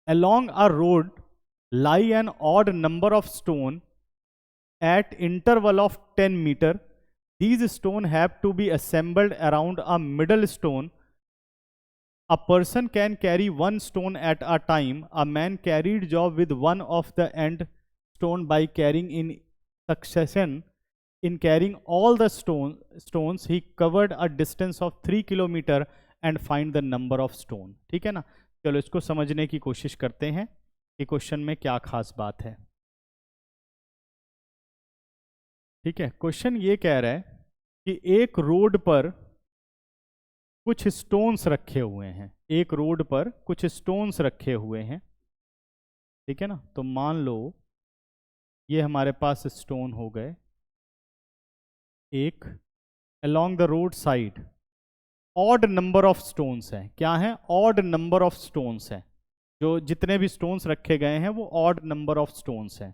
along a road lie an odd number of stone at interval of 10 meter. These stones have to be assembled around a middle stone. A person can carry one stone at a time. A man carried job with one of the end stone by carrying in succession. In carrying all the stones, he covered a distance of 3 kilometer and find the number of stone. ठीक है ना? चलो इसको समझने की कोशिश करते हैं कि क्वेश्चन में क्या खास बात है. ठीक है, क्वेश्चन ये कह रहा है कि एक रोड पर कुछ स्टोन्स रखे हुए हैं. एक रोड पर कुछ स्टोन्स रखे हुए हैं. ठीक है ना? तो मान लो ये हमारे पास स्टोन हो गए. एक along the road side odd number of stones है. क्या है? ऑड नंबर ऑफ स्टोन्स है. जो जितने भी स्टोन्स रखे गए हैं वो ऑड नंबर ऑफ स्टोन्स है.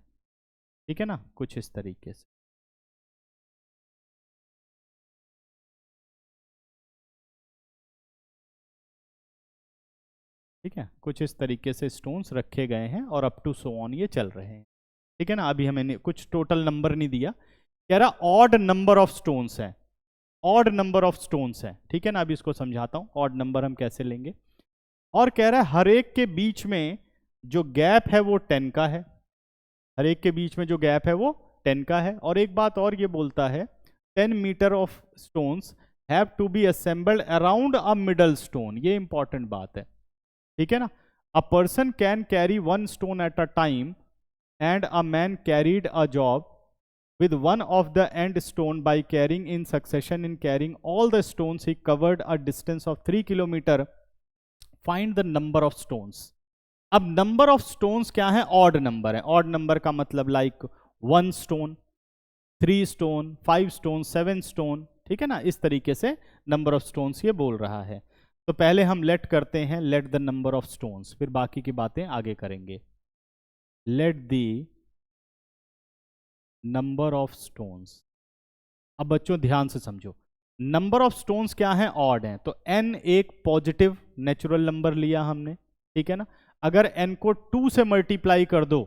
ठीक है ना? कुछ इस तरीके से. ठीक है, कुछ इस तरीके से स्टोन्स रखे गए हैं और अप टू सो ऑन ये चल रहे हैं. ठीक है ना? अभी हमें कुछ टोटल नंबर नहीं दिया. कह रहा ऑड नंबर ऑफ स्टोन्स है. ऑड नंबर ऑफ स्टोन्स है. ठीक है ना? अभी इसको समझाता हूं ऑड नंबर हम कैसे लेंगे. और कह रहा है हर एक के बीच में जो गैप है वो 10 का है. हर एक के बीच में जो गैप है वो 10 का है. और एक बात और ये बोलता है 10 metre of stones have to be assembled around a middle stone. ये इंपॉर्टेंट बात है. ठीक है ना? A person can carry one stone at a time and a man carried a job with one of the end stone by carrying in succession. In carrying all the stones he covered a distance of 3 kilometer. Find the number of stones. अब number of stones क्या है? odd number है. odd number का मतलब like 1 stone, 3 stone, 5 stone, 7 stone. ठीक है ना? इस तरीके से number of stones ये बोल रहा है. तो पहले हम let करते हैं, let the number of stones, फिर बाकी की बातें आगे करेंगे. let the number of stones. अब बच्चों ध्यान से समझो, नंबर ऑफ स्टोन्स क्या है? ऑड है. तो n एक पॉजिटिव नेचुरल नंबर लिया हमने. ठीक है ना? अगर n को 2 से मल्टीप्लाई कर दो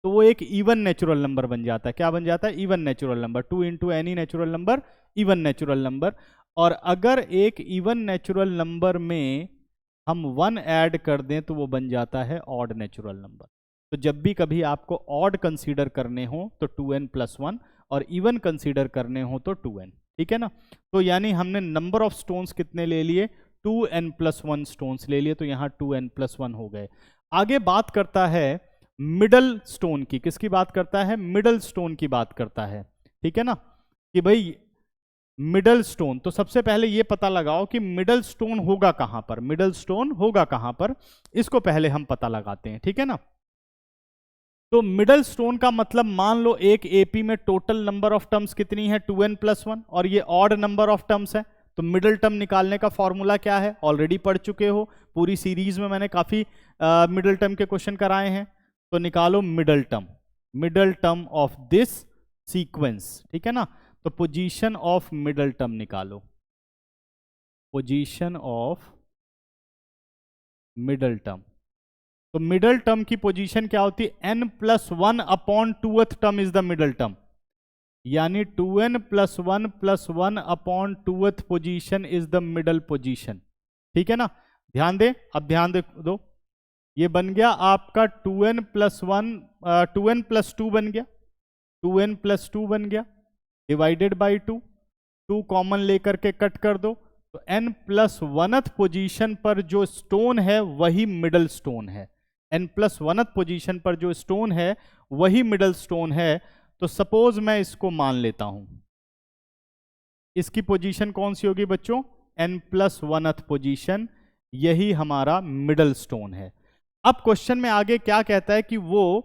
तो वो एक इवन नेचुरल नंबर बन जाता है. क्या बन जाता है? Even natural number. 2 into any natural number, even natural number. और अगर एक इवन नेचुरल नंबर में हम 1 ऐड कर दें तो वो बन जाता है ऑड नेचुरल नंबर. तो जब भी कभी आपको ऑड कंसीडर करने हो तो 2n + 1 और इवन कंसीडर करने हो तो 2n. ठीक है ना? तो यानी हमने नंबर ऑफ स्टोन्स कितने ले लिए? 2n + 1 स्टोन्स ले लिए. तो यहाँ 2n + 1 हो गए. आगे बात करता है मिडल स्टोन की. किसकी बात करता है? मिडल स्टोन की बात करता है. ठीक है ना? कि भाई मिडल स्टोन, तो सबसे पहले ये पता लगाओ कि मिडल स्टोन होगा कहां पर. मिडल स्टोन होगा कहां पर, इसको पहले हम पता लगाते हैं. ठीक है ना? तो मिडल स्टोन का मतलब मान लो एक एपी में टोटल नंबर ऑफ टर्म्स कितनी है? 2n + 1. और ये ऑड नंबर ऑफ टर्म्स है. तो मिडल टर्म निकालने का फॉर्मूला क्या है? ऑलरेडी पढ़ चुके हो. पूरी सीरीज में मैंने काफी मिडल टर्म के क्वेश्चन कराए हैं. तो निकालो middle term. Middle term of this sequence. ठीक है ना? तो पोजीशन ऑफ मिडल टर्म निकालो. Position of middle term. तो मिडल टर्म की पोजीशन क्या होती है? n + 1 upon 2th term is the middle term. यानी 2n + 1 + 1 upon 2th position is the middle position. ठीक है ना? ध्यान दे. अब ध्यान दो, ये बन गया आपका 2n + 1, 2n + 2 बन गया. 2n + 2 बन गया डिवाइडेड बाई 2. 2 कॉमन लेकर के कट कर दो. तो n + 1th पोजीशन पर जो स्टोन है वही मिडल स्टोन है. n + 1th पोजीशन पर जो स्टोन है वही मिडल स्टोन है. तो सपोज मैं इसको मान लेता हूं. इसकी पोजीशन कौन सी होगी बच्चों? n + 1th position. यही हमारा मिडल स्टोन है. अब क्वेश्चन में आगे क्या कहता है कि वो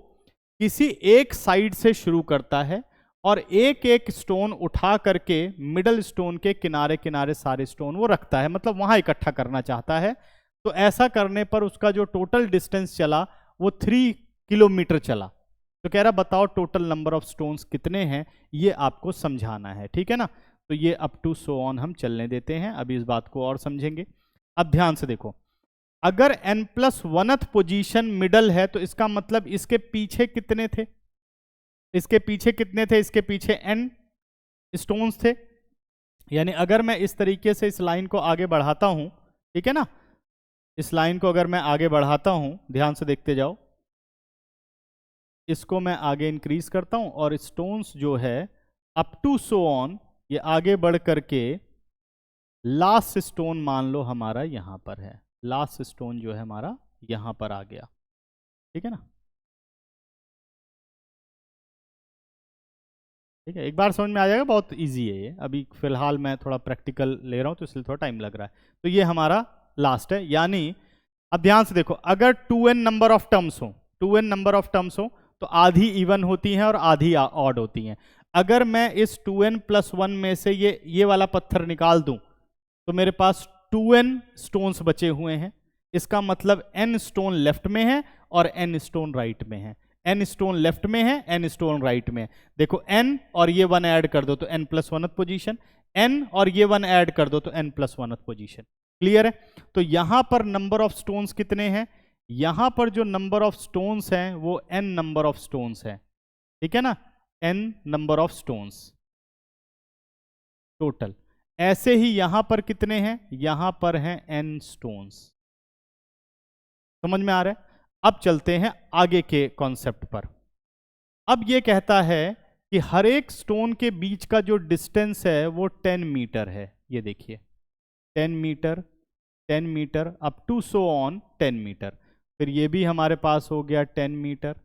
किसी एक साइड से शुरू करता है और एक एक स्टोन उठा करके मिडल स्टोन के किनारे किनारे सारे स्टोन वो रखता है. मतलब वहां इकट्ठा करना चाहता है. तो ऐसा करने पर उसका जो टोटल डिस्टेंस चला वो 3 किलोमीटर चला. तो कह रहा बताओ टोटल नंबर ऑफ स्टोन्स कितने हैं, ये आपको समझाना है. ठीक है ना? तो ये अप टू सो ऑन हम चलने देते हैं. अभी इस बात को और समझेंगे. अब ध्यान से देखो, अगर n+1th पोजीशन मिडल है तो इसका मतलब इसके पीछे कितने थे, इसके पीछे कितने थे, इसके पीछे n स्टोन्स थे। यानी अगर मैं इस तरीके से इस लाइन को आगे बढ़ाता हूं, ठीक है ना, इस लाइन को अगर मैं आगे बढ़ाता हूं, ध्यान से देखते जाओ, इसको मैं आगे इंक्रीज करता हूं और स्टोन्स जो है अप टू सो ऑन, ये आगे बढ़ करके लास्ट स्टोन मान लो हमारा यहां पर है, लास्ट स्टोन जो है हमारा यहां पर आ गया, ठीक है ना। ठीक है, एक बार समझ में आ जाएगा, बहुत इजी है ये। अभी फिलहाल मैं थोड़ा प्रैक्टिकल ले रहा हूं तो इसलिए थोड़ा टाइम लग रहा है। तो ये हमारा लास्ट है, यानी अब ध्यान से देखो, अगर 2n नंबर ऑफ टर्म्स हो, 2n नंबर ऑफ टर्म्स हो तो आधी इवन होती हैं और आधी ऑड होती हैं। अगर मैं इस 2n+1 में से ये वाला पत्थर निकाल दूं तो मेरे पास 2n स्टोन्स बचे हुए हैं। इसका मतलब n स्टोन लेफ्ट में है और n स्टोन राइट में है, n स्टोन लेफ्ट में है, n स्टोन राइट में है। देखो n और ये 1 ऐड कर दो तो n+1th पोजीशन, n और ये 1 ऐड कर दो तो n+1th पोजीशन। क्लियर है? तो यहां पर नंबर ऑफ स्टोन्स कितने हैं, यहां पर जो नंबर ऑफ स्टोन्स हैं वो n नंबर ऑफ स्टोन्स है, ठीक है ना, n number of stones total. ऐसे ही यहां पर कितने हैं, यहां पर हैं n स्टोन्स। समझ में आ रहा है? अब चलते हैं आगे के कॉन्सेप्ट पर। अब ये कहता है कि हर एक स्टोन के बीच का जो डिस्टेंस है वो 10 मीटर है। ये देखिए 10 metre, 10 metre up to so on 10 metre. फिर ये भी हमारे पास हो गया 10 मीटर,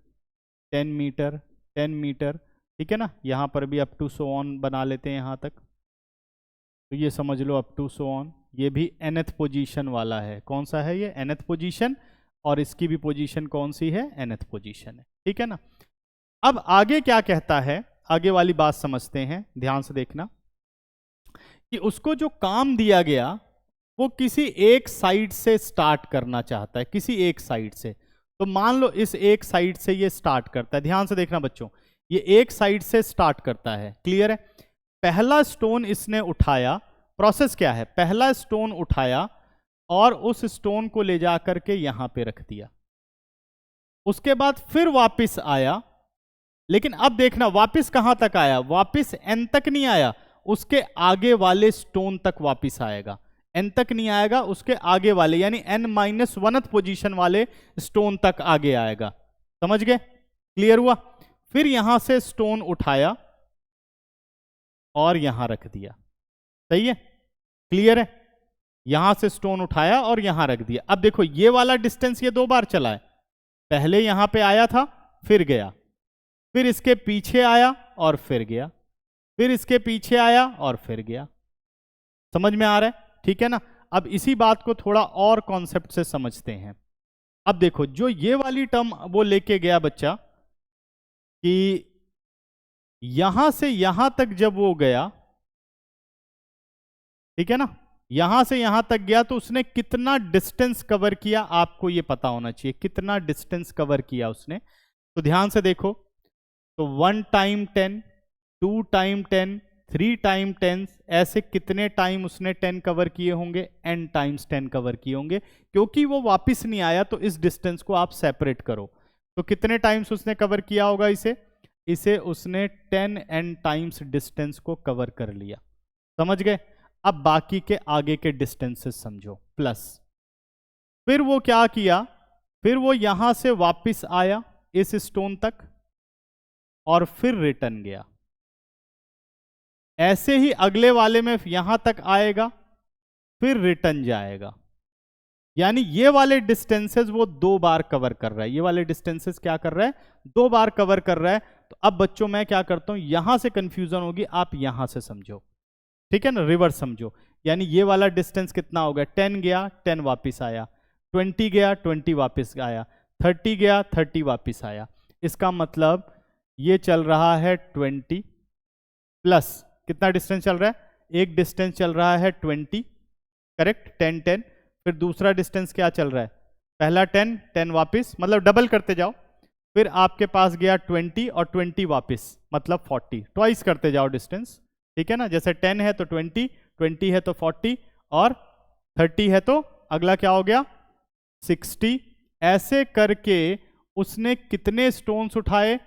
10 मीटर, 10 मीटर, ठीक है ना। यहाँ पर भी अप टू सो ऑन बना लेते हैं यहाँ तक, तो ये समझ लो अप टू सो ऑन। ये भी nth पोजीशन वाला है, कौन सा है ये, nth पोजीशन, और इसकी भी पोजीशन कौन सी है, nth पोजीशन है, ठीक है ना। अब आगे क्या कहता है, आगे वाली बात समझते हैं, ध्यान से देखना कि उसको जो काम दिया गया वो किसी एक साइड से स्टार्ट करना चाहता है, किसी एक साइड से। तो मान लो इस एक साइड से ये स्टार्ट करता है, ध्यान से देखना बच्चों, ये एक साइड से स्टार्ट करता है, क्लियर है। पहला स्टोन इसने उठाया, प्रोसेस क्या है, पहला स्टोन उठाया और उस स्टोन को ले जा करके यहां पे रख दिया, उसके बाद फिर वापस आया, लेकिन अब देखना वापस कहां तक आया, वापस n तक नहीं आया, उसके आगे वाले स्टोन तक वापस आएगा, n तक नहीं आएगा, उसके आगे वाले यानी n-1th पोजीशन वाले स्टोन तक आगे आएगा। समझ गए, क्लियर हुआ। फिर यहां से स्टोन उठाया और यहां रख दिया, सही है, क्लियर है। यहां से स्टोन उठाया और यहां रख दिया। अब देखो ये वाला डिस्टेंस ये 2 बार चला है, पहले यहां पे आया था फिर गया, फिर इसके पीछे आया और फिर गया, फिर इसके पीछे आया और फिर गया। समझ में आ रहा है, ठीक है ना। अब इसी बात को थोड़ा और कॉन्सेप्ट से समझते हैं। अब देखो जो ये वाली टर्म वो लेके गया बच्चा कि यहां से यहां तक जब वो गया, ठीक है ना, यहां से यहां तक गया तो उसने कितना डिस्टेंस कवर किया, आपको ये पता होना चाहिए कितना डिस्टेंस कवर किया उसने। तो ध्यान से देखो, तो 1 टाइम 10, 2 टाइम 10, 3 टाइम 10, ऐसे कितने टाइम उसने 10 कवर किए होंगे, n टाइम्स 10 कवर किए होंगे। क्योंकि वो वापस नहीं आया तो इस डिस्टेंस को आप सेपरेट करो, तो कितने टाइम्स उसने कवर किया होगा इसे उसने 10n टाइम्स डिस्टेंस को कवर कर लिया। समझ गए। अब बाकी के आगे के डिस्टेंसेस समझो, प्लस फिर वो क्या किया, फिर वो यहां से वापस आया इस स्टोन तक और फिर रिटर्न गया। ऐसे ही अगले वाले में यहां तक आएगा फिर रिटर्न जाएगा, यानी ये वाले डिस्टेंसेस वो 2 बार कवर कर रहा है। ये वाले डिस्टेंसेस क्या कर रहा है, 2 बार कवर कर रहा है। तो अब बच्चों मैं क्या करता हूं, यहां से कंफ्यूजन होगी, आप यहां से समझो, ठीक है ना, रिवर्स समझो। यानी ये वाला डिस्टेंस कितना हो गया, 10 गया 10 वापस आया, 20 गया 20 वापस आया, 30 गया 30 वापस आया। इसका मतलब ये चल रहा है 20 प्लस कितना डिस्टेंस चल रहा है, एक डिस्टेंस चल रहा है 20, करेक्ट, 10 10, फिर दूसरा डिस्टेंस क्या चल रहा है, पहला 10 10 वापस, मतलब डबल करते जाओ, फिर आपके पास गया 20 और 20 वापस, मतलब 40, ट्वाइस करते जाओ डिस्टेंस, ठीक है ना। जैसे 10 है तो 20, 20 है तो 40 और 30 है तो अगला क्या हो गया 60, ऐसे करके उसने कितने स्टोन्स उठाए,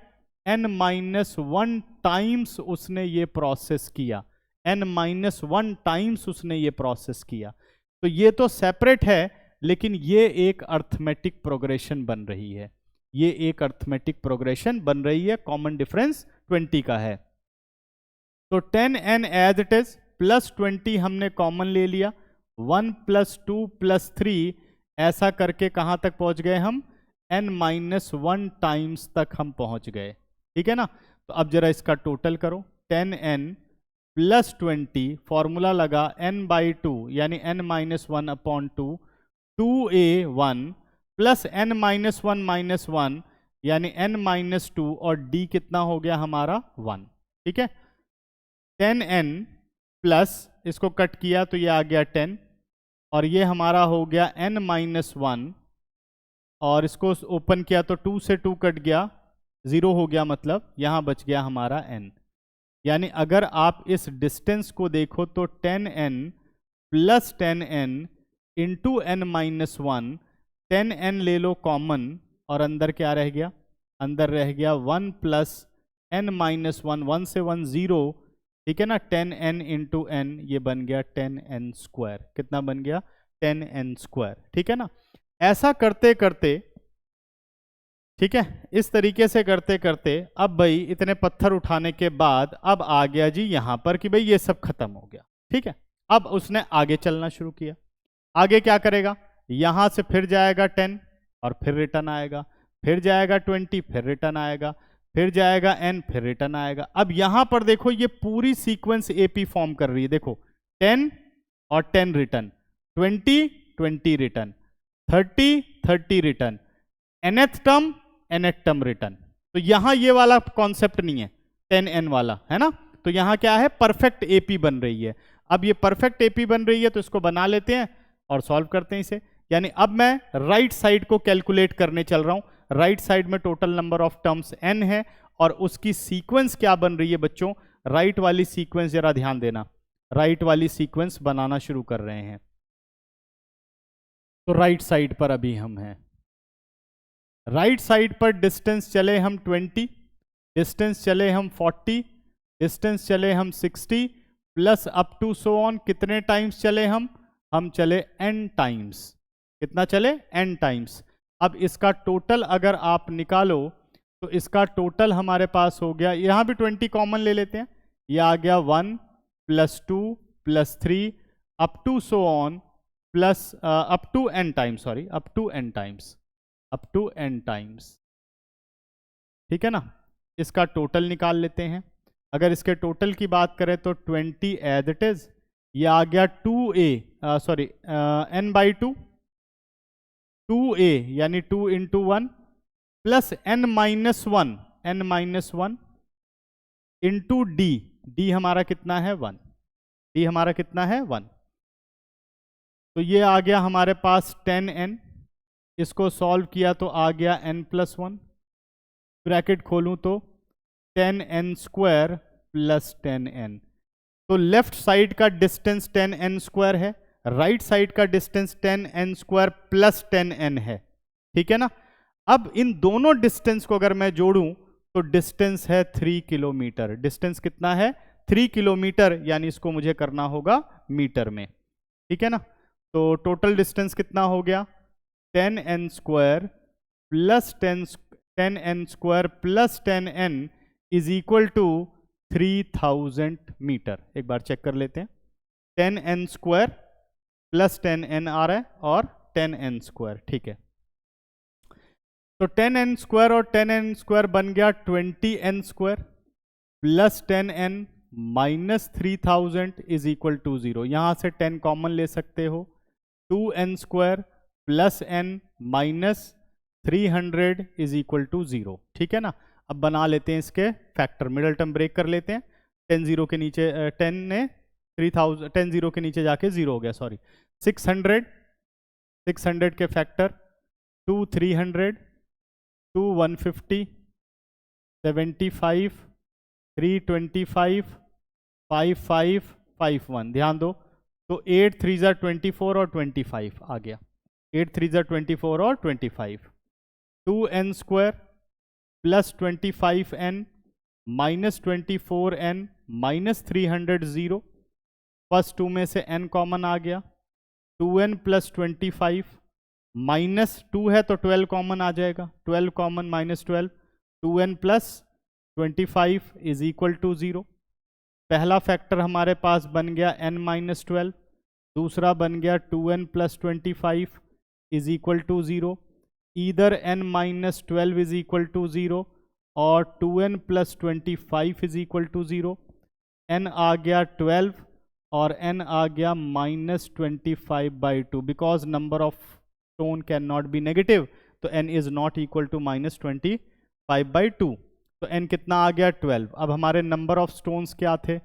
n-1 टाइम्स उसने ये प्रोसेस किया, n-1 टाइम्स उसने ये प्रोसेस किया। तो ये तो सेपरेट है, लेकिन ये एक अर्थमेटिक प्रोग्रेशन बन रही है, ये एक अर्थमेटिक प्रोग्रेशन बन रही है, कॉमन डिफरेंस 20 का है। तो 10n as it is plus 20 हमने कॉमन ले लिया, 1 + 2 + 3, ऐसा करके कहां तक पहुंच गए हम, n-1 टाइम्स तक हम पहुंच गए, ठीक है ना। तो अब जरा इसका टोटल करो, 10n + 20, फॉर्मूला लगा n/2 यानी n-1/2, 2a1 प्लस n-1 - 1 यानी n-2, और d कितना हो गया हमारा 1, ठीक है। 10n प्लस इसको कट किया तो ये आ गया 10, और ये हमारा हो गया n-1, और इसको ओपन किया तो 2 से 2 कट गया, 0 हो गया, मतलब यहां बच गया हमारा n। यानी अगर आप इस डिस्टेंस को देखो तो 10n + 10n into n-1, 10n ले लो कॉमन, और अंदर क्या रह गया, अंदर रह गया 1 + n-1, 1 से 1 0, ठीक है ना। 10n इंटू n, ये बन गया 10n², कितना बन गया, 10n², ठीक है ना। ऐसा करते करते, ठीक है, इस तरीके से करते करते अब भाई इतने पत्थर उठाने के बाद अब आ गया जी यहां पर कि भाई ये सब खत्म हो गया, ठीक है। अब उसने आगे चलना शुरू किया, आगे क्या करेगा, यहां से फिर जाएगा 10 और फिर रिटर्न आएगा, फिर जाएगा 20, फिर रिटर्न आएगा, फिर जाएगा n, फिर रिटर्न आएगा। अब यहां पर देखो ये पूरी सीक्वेंस एपी फॉर्म कर रही है, देखो 10 और 10 return, 20 20 return, 30 30 return, nth term return. तो यहां ये वाला कॉन्सेप्ट नहीं है 10n वाला, है ना। तो यहां क्या है, परफेक्ट एपी बन रही है। अब ये परफेक्ट एपी बन रही है तो इसको बना लेते हैं और सॉल्व करते हैं इसे। यानी अब मैं राइट साइड को कैलकुलेट करने चल रहा हूं। राइट साइड में total number of terms n है, और उसकी सीक्वेंस क्या बन रही है बच्चों, राइट वाली सीक्वेंस, जरा ध्यान देना, राइट वाली सीक्वेंस बनाना शुरू कर रहे हैं। तो राइट साइड पर अभी हम हैं, राइट साइड पर डिस्टेंस चले हम 20, डिस्टेंस चले हम 40, डिस्टेंस चले हम 60, plus up to so on, कितने टाइम्स चले हम चले n टाइम्स, कितना चले, n टाइम्स। अब इसका टोटल अगर आप निकालो तो इसका टोटल हमारे पास हो गया, यहां भी 20 कॉमन ले लेते हैं, यह आ गया 1 + 2 + 3 up to so on, plus up to n times, sorry up to n times, up to n times, ठीक है ना। इसका टोटल निकाल लेते हैं। अगर इसके टोटल की बात करें तो 20 एज इट इज, ये आ गया 2a, सॉरी n/2, 2a यानी 2 × 1 प्लस n-1 इंटू d हमारा कितना है 1, d हमारा कितना है 1। तो ये आ गया हमारे पास 10n, इसको सॉल्व किया तो आ गया n+1, ब्रैकेट खोलूं तो 10n² + 10n। तो लेफ्ट साइड का डिस्टेंस 10n² है, राइट साइड का डिस्टेंस 10n² + 10n है, ठीक है ना। अब इन दोनों डिस्टेंस को अगर मैं जोड़ूं तो डिस्टेंस है 3 किलोमीटर। डिस्टेंस कितना है, 3 किलोमीटर, यानी इसको मुझे करना होगा मीटर में, ठीक है ना। तो टोटल डिस्टेंस कितना हो गया, 10n² + 10n² + 10n is equal to 3000 metre. एक बार चेक कर लेते हैं, 10n² + 10n आ रहा है और 10n², ठीक है। तो 10n² और 10n² बन गया 20n² + 10n - 3000 is equal to 0। यहां से 10 कॉमन ले सकते हो, 2n² + n - 300 is equal to 0, ठीक है ना। अब बना लेते हैं इसके फैक्टर, मिडल टर्म ब्रेक कर लेते हैं। 10 0 के नीचे 10 ने 3000, 10 0 के नीचे जाके 0 हो गया, सॉरी। 600 के फैक्टर, 2 300, 2 150, 75, 325, 55, 51। ध्यान दो, तो 8 3 24 और 25 आ गया। 8 3 ज़ा 24 और 25, 2n² plus 25n minus 24n minus 300 0। First two में से n कॉमन आ गया, 2n प्लस 25 माइनस 2 है तो 12 कॉमन आ जाएगा, 12 common minus 12, 2n plus 25 is equal to 0। पहला फैक्टर हमारे पास बन गया n माइनस 12, दूसरा बन गया 2n plus 25 is equal to 0। Either n minus 12 is equal to 0 और 2n plus 25 is equal to 0। n आ गया 12 और n आ गया minus 25/2, because number of stone can not be negative, तो n is not equal to minus 25/2। तो n कितना आ गया 12। अब हमारे नंबर ऑफ स्टोन्स क्या थे,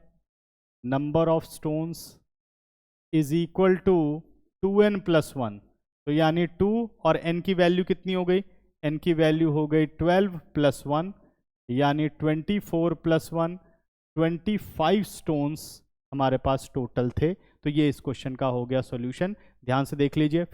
number of stones is equal to 2n plus 1, तो यानी 2 और n की वैल्यू कितनी हो गई, n की वैल्यू हो गई 12 प्लस 1 यानी 24 प्लस 1, 25 स्टोन्स हमारे पास टोटल थे। तो ये इस क्वेश्चन का हो गया सॉल्यूशन। ध्यान से देख लीजिए फिर